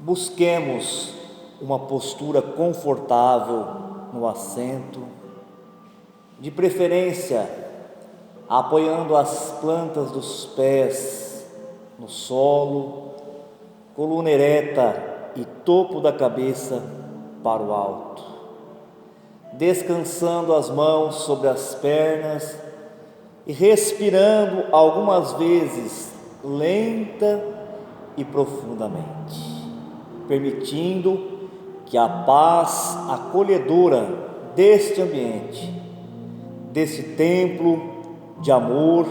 Busquemos uma postura confortável no assento, de preferência apoiando as plantas dos pés no solo, coluna ereta e topo da cabeça para o alto, descansando as mãos sobre as pernas e respirando algumas vezes lenta e profundamente, permitindo que a paz acolhedora deste ambiente, desse templo de amor,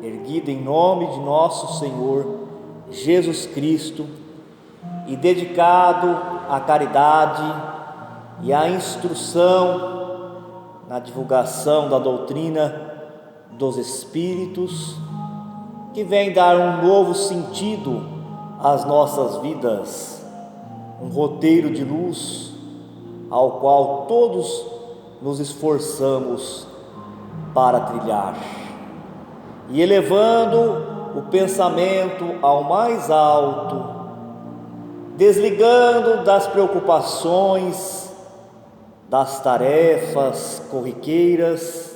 erguido em nome de nosso Senhor Jesus Cristo e dedicado à caridade e à instrução na divulgação da doutrina dos Espíritos, que vem dar um novo sentido às nossas vidas, um roteiro de luz ao qual todos nos esforçamos para trilhar, e elevando o pensamento ao mais alto, desligando das preocupações, das tarefas corriqueiras,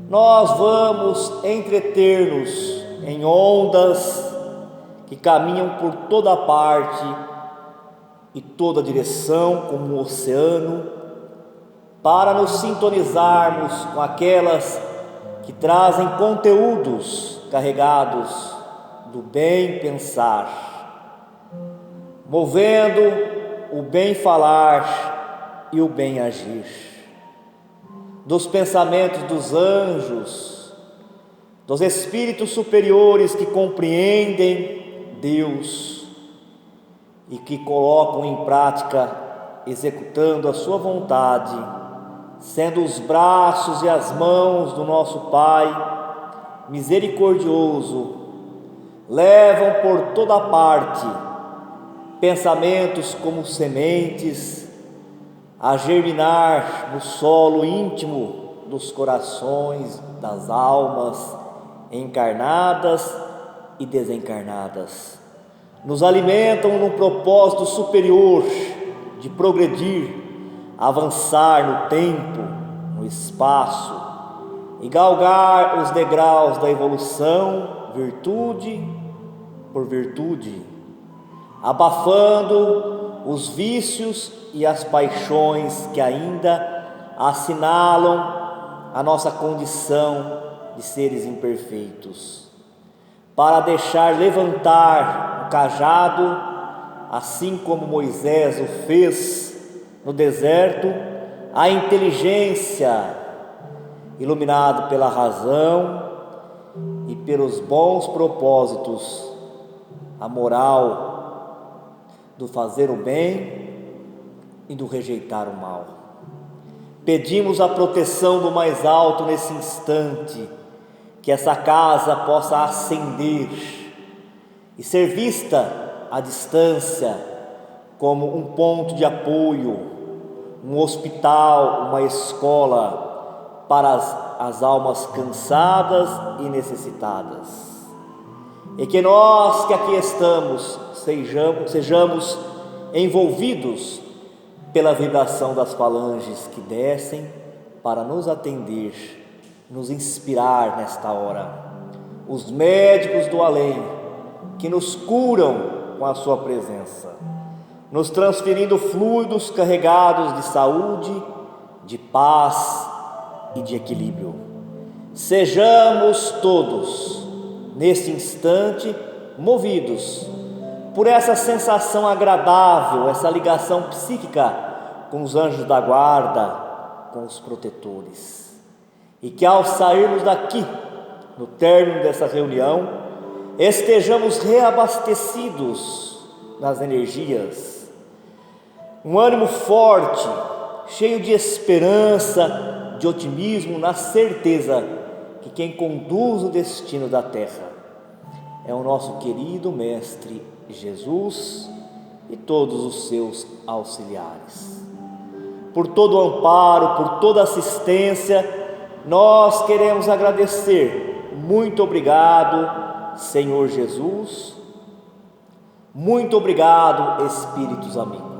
nós vamos entreter-nos em ondas que caminham por toda parte e toda direção como um oceano, para nos sintonizarmos com aquelas que trazem conteúdos carregados do bem pensar, movendo o bem falar e o bem agir, dos pensamentos dos anjos, dos espíritos superiores que compreendem Deus e que colocam em prática, executando a sua vontade, sendo os braços e as mãos do nosso Pai misericordioso, levam por toda parte pensamentos como sementes a germinar no solo íntimo dos corações das almas encarnadas e desencarnadas. Nos alimentam num propósito superior de progredir, avançar no tempo, no espaço e galgar os degraus da evolução, virtude por virtude, abafando os vícios e as paixões que ainda assinalam a nossa condição de seres imperfeitos, para deixar levantar o cajado, assim como Moisés o fez no deserto, a inteligência, iluminado pela razão e pelos bons propósitos, a moral do fazer o bem e do rejeitar o mal. Pedimos a proteção do mais alto nesse instante, que essa casa possa ascender e ser vista à distância como um ponto de apoio, um hospital, uma escola para as almas cansadas e necessitadas. E que nós que aqui estamos sejamos envolvidos pela vibração das falanges que descem para nos atender, nos inspirar nesta hora. Os médicos do além que nos curam com a sua presença, nos transferindo fluidos carregados de saúde, de paz e de equilíbrio. Sejamos todos, neste instante, movidos por essa sensação agradável, essa ligação psíquica com os anjos da guarda, com os protetores. E que ao sairmos daqui, no término dessa reunião, estejamos reabastecidos nas energias, um ânimo forte, cheio de esperança, de otimismo, na certeza que quem conduz o destino da terra é o nosso querido Mestre Jesus e todos os seus auxiliares. Por todo o amparo, por toda a assistência, nós queremos agradecer. Muito obrigado, Senhor Jesus, Muito obrigado, espíritos amigos.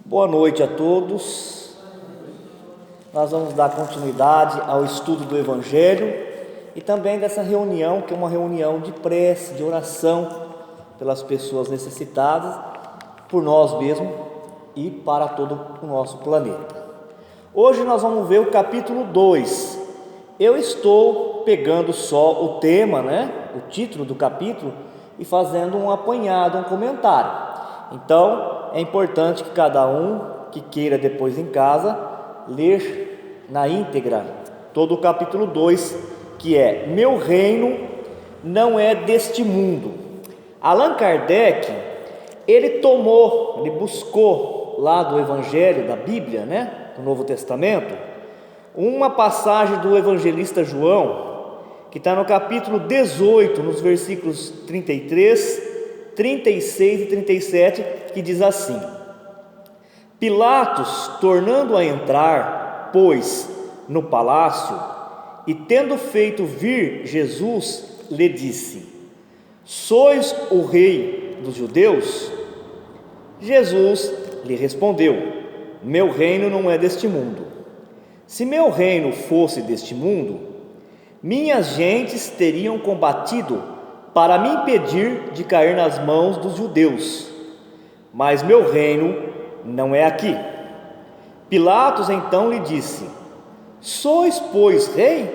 Boa noite a todos. Nós vamos dar continuidade ao estudo do Evangelho e também dessa reunião, que é uma reunião de prece, de oração pelas pessoas necessitadas, por nós mesmos e para todo o nosso planeta. Hoje nós vamos ver o capítulo 2. Eu estou pegando só o tema, o título do capítulo, e fazendo um apanhado, um comentário. Então, é importante que cada um que queira depois em casa ler na íntegra todo o capítulo 2, que é Meu Reino Não É Deste Mundo. Allan Kardec, ele buscou lá do Evangelho, da Bíblia, do Novo Testamento, uma passagem do evangelista João, que está no capítulo 18, nos versículos 33, 36 e 37, que diz assim: Pilatos, tornando a entrar, pois, no palácio, e tendo feito vir Jesus, lhe disse: Sois o rei dos judeus? Jesus lhe respondeu: Meu reino não é deste mundo. Se meu reino fosse deste mundo, minhas gentes teriam combatido para me impedir de cair nas mãos dos judeus, mas meu reino não é aqui. Pilatos então lhe disse: Sois, pois, rei?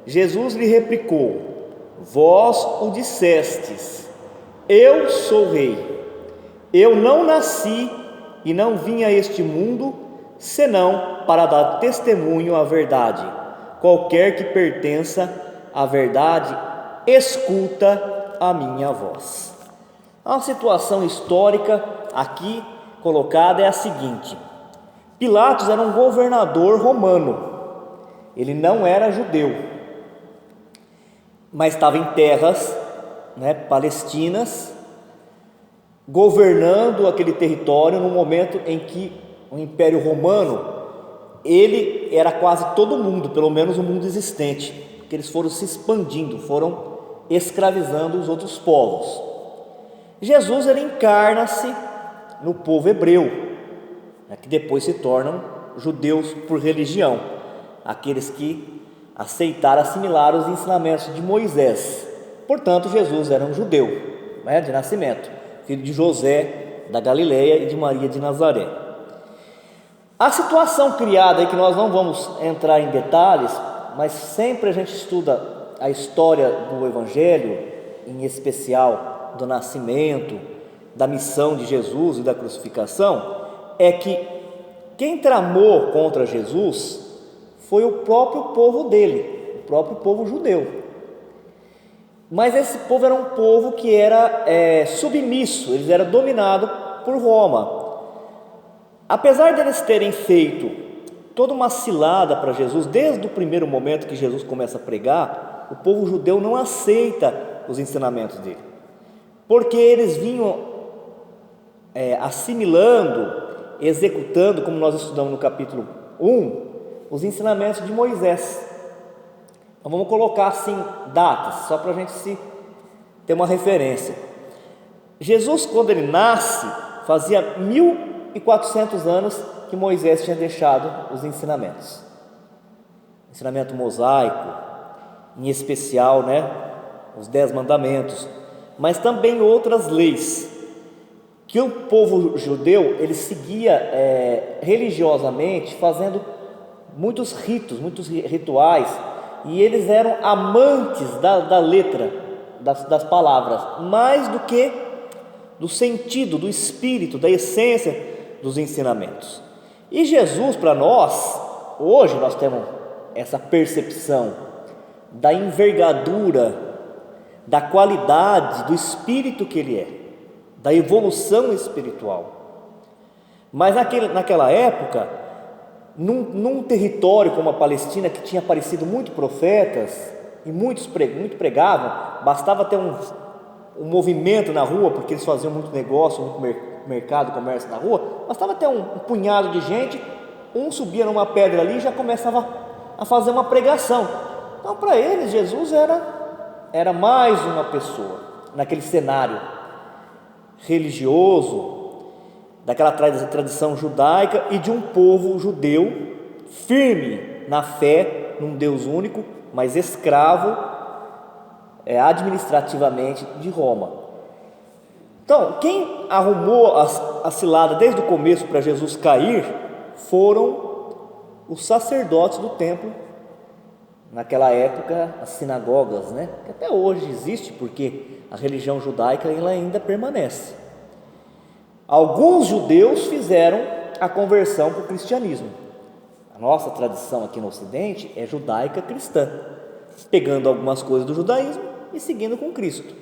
Jesus lhe replicou: Vós o dissestes, eu sou rei. Eu não nasci e não vim a este mundo, senão para dar testemunho à verdade. Qualquer que pertença à verdade, escuta a minha voz. A situação histórica aqui colocada é a seguinte: Pilatos era um governador romano, ele não era judeu, mas estava em terras palestinas, governando aquele território no momento em que o Império Romano, ele era quase todo mundo, pelo menos o mundo existente, porque eles foram se expandindo, foram escravizando os outros povos. Jesus, ele encarna-se no povo hebreu, que depois se tornam judeus por religião, aqueles que aceitaram assimilar os ensinamentos de Moisés. Portanto, Jesus era um judeu, de nascimento, filho de José da Galileia e de Maria de Nazaré. A situação criada, que nós não vamos entrar em detalhes, mas sempre a gente estuda a história do Evangelho, em especial do nascimento, da missão de Jesus e da crucificação, é que quem tramou contra Jesus foi o próprio povo dele, o próprio povo judeu. Mas esse povo era um povo que era submisso, eles eram dominados por Roma. Apesar deles terem feito toda uma cilada para Jesus, desde o primeiro momento que Jesus começa a pregar, o povo judeu não aceita os ensinamentos dele, porque eles vinham assimilando, executando, como nós estudamos no capítulo 1, os ensinamentos de Moisés. Então vamos colocar assim datas, só para a gente ter uma referência. Jesus, quando ele nasce, fazia 1400 anos que Moisés tinha deixado os ensinamentos. Ensinamento mosaico, em especial, os 10 mandamentos, mas também outras leis que o povo judeu ele seguia religiosamente, fazendo muitos ritos, muitos rituais, e eles eram amantes da letra, das palavras, mais do que do sentido, do espírito, da essência dos ensinamentos. E Jesus, para nós, hoje nós temos essa percepção da envergadura, da qualidade do espírito que ele é, da evolução espiritual. Mas naquela época, num território como a Palestina, que tinha aparecido muitos profetas, e muitos muito pregavam, bastava ter um movimento na rua, porque eles faziam muito negócio, muito mercado, comércio na rua, bastava ter um punhado de gente, um subia numa pedra ali e já começava a fazer uma pregação. Então, para eles, Jesus era mais uma pessoa, naquele cenário religioso, daquela tradição judaica e de um povo judeu firme na fé num Deus único, mas escravo administrativamente de Roma. Então, quem arrumou a cilada desde o começo para Jesus cair foram os sacerdotes do templo. Naquela época, as sinagogas, que até hoje existe, porque a religião judaica ela ainda permanece. Alguns judeus fizeram a conversão para o cristianismo. A nossa tradição aqui no Ocidente é judaica cristã, pegando algumas coisas do judaísmo e seguindo com Cristo.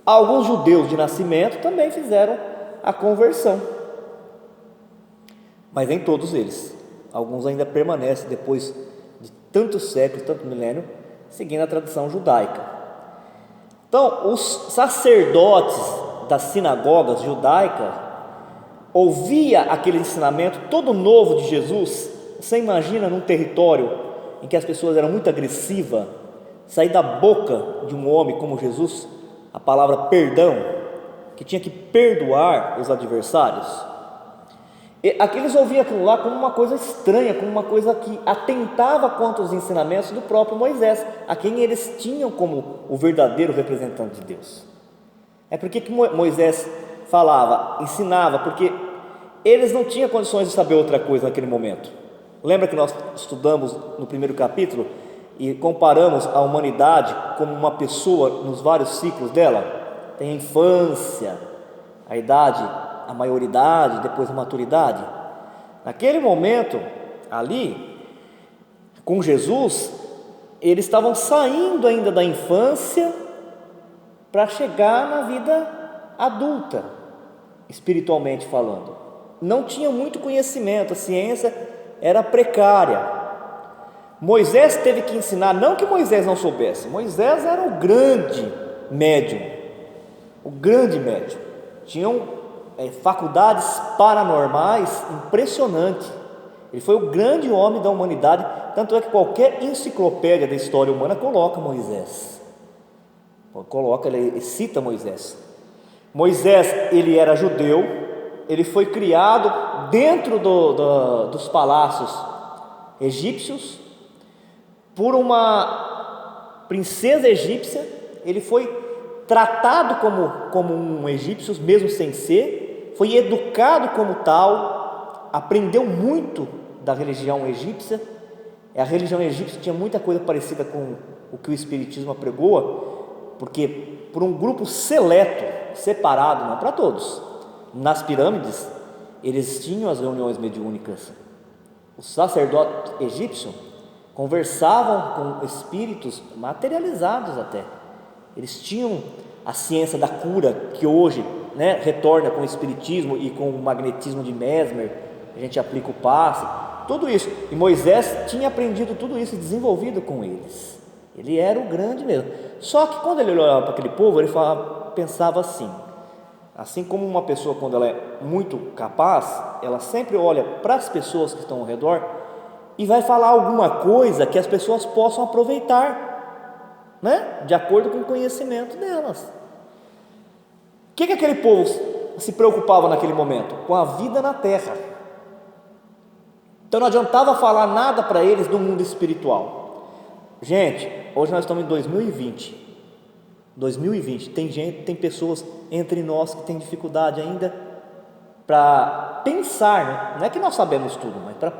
Alguns judeus de nascimento também fizeram a conversão, mas nem todos eles. Alguns ainda permanecem depois de tantos séculos, tanto milênio, seguindo a tradição judaica. Então, os sacerdotes das sinagogas judaicas ouvia aquele ensinamento todo novo de Jesus. Você imagina num território em que as pessoas eram muito agressivas, sair da boca de um homem como Jesus a palavra perdão, que tinha que perdoar os adversários. E aqueles ouviam aquilo lá como uma coisa estranha, como uma coisa que atentava contra os ensinamentos do próprio Moisés, a quem eles tinham como o verdadeiro representante de Deus. É porque que Moisés falava, ensinava, porque eles não tinham condições de saber outra coisa naquele momento. Lembra que nós estudamos no primeiro capítulo e comparamos a humanidade como uma pessoa nos vários ciclos dela? Tem a infância, a idade, a maioridade, depois a maturidade. Naquele momento, ali, com Jesus, eles estavam saindo ainda da infância para chegar na vida adulta, espiritualmente falando. Não tinham muito conhecimento, a ciência era precária. Moisés teve que ensinar, não que Moisés não soubesse, Moisés era o grande médium, tinham faculdades paranormais impressionantes. Ele foi o grande homem da humanidade, tanto é que qualquer enciclopédia da história humana coloca Moisés, ele cita Moisés. Moisés, ele era judeu, ele foi criado dentro dos palácios egípcios por uma princesa egípcia. Ele foi tratado como um egípcio, mesmo sem ser, foi educado como tal, aprendeu muito da religião egípcia. A religião egípcia tinha muita coisa parecida com o que o Espiritismo apregou, porque por um grupo seleto, separado, não para todos. Nas pirâmides, eles tinham as reuniões mediúnicas. Os sacerdotes egípcios conversavam com espíritos materializados até. Eles tinham a ciência da cura, que hoje retorna com o espiritismo e com o magnetismo de Mesmer. A gente aplica o passe, tudo isso. E Moisés tinha aprendido tudo isso e desenvolvido com eles. Ele era o grande mesmo. Só que quando ele olhava para aquele povo, ele pensava assim como uma pessoa, quando ela é muito capaz, ela sempre olha para as pessoas que estão ao redor e vai falar alguma coisa que as pessoas possam aproveitar, de acordo com o conhecimento delas. O que aquele povo se preocupava naquele momento? Com a vida na terra. Então não adiantava falar nada para eles do mundo espiritual. Gente, hoje nós estamos em 2020. Tem pessoas entre nós que têm dificuldade ainda para pensar, não é que nós sabemos tudo, mas para